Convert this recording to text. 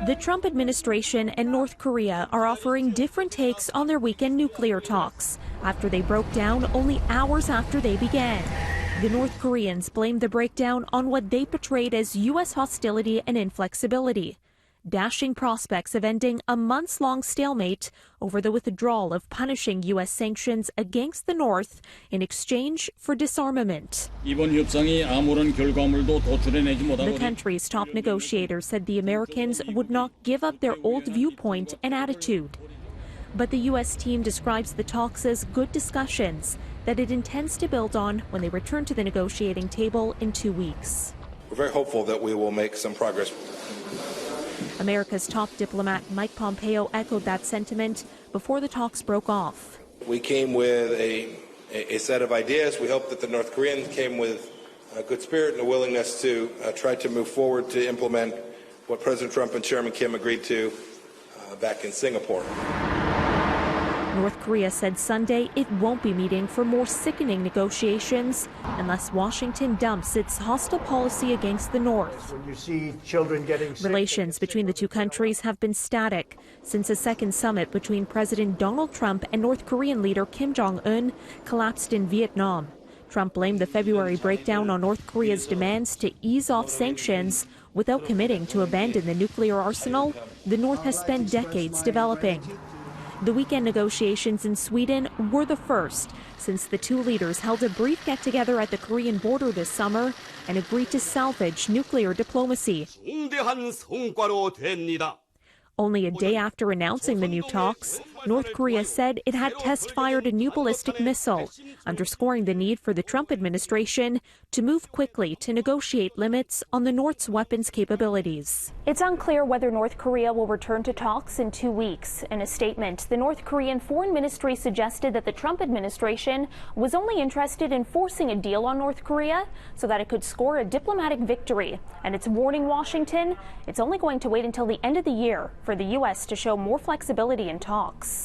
The Trump administration and North Korea are offering different takes on their weekend nuclear talks after they broke down only hours after they began. The North Koreans blamed the breakdown on what they portrayed as U.S. hostility and inflexibility, dashing prospects of ending a months-long stalemate over the withdrawal of punishing U.S. sanctions against the North in exchange for disarmament. The country's top negotiator said the Americans would not give up their old viewpoint and attitude. But the U.S. team describes the talks as good discussions that it intends to build on when they return to the negotiating table in 2 weeks. We're very hopeful that we will make some progress. America's top diplomat Mike Pompeo echoed that sentiment before the talks broke off. We came with a set of ideas. We hope that the North Koreans came with a good spirit and a willingness to try to move forward to implement what President Trump and Chairman Kim agreed to back in Singapore. North Korea said Sunday it won't be meeting for more sickening negotiations unless Washington dumps its hostile policy against the North. When you see children getting sick, relations between the two countries have been static since a second summit between President Donald Trump and North Korean leader Kim Jong-un collapsed in Vietnam. Trump blamed the February breakdown on North Korea's demands to ease off sanctions without committing to abandon the nuclear arsenal the North has spent decades developing. The weekend negotiations in Sweden were the first since the two leaders held a brief get-together at the Korean border this summer and agreed to salvage nuclear diplomacy. Only a day after announcing the new talks, North Korea said it had test-fired a new ballistic missile, underscoring the need for the Trump administration to move quickly to negotiate limits on the North's weapons capabilities. It's unclear whether North Korea will return to talks in 2 weeks. In a statement, the North Korean Foreign Ministry suggested that the Trump administration was only interested in forcing a deal on North Korea so that it could score a diplomatic victory. And it's warning Washington it's only going to wait until the end of the year for the U.S. to show more flexibility in talks.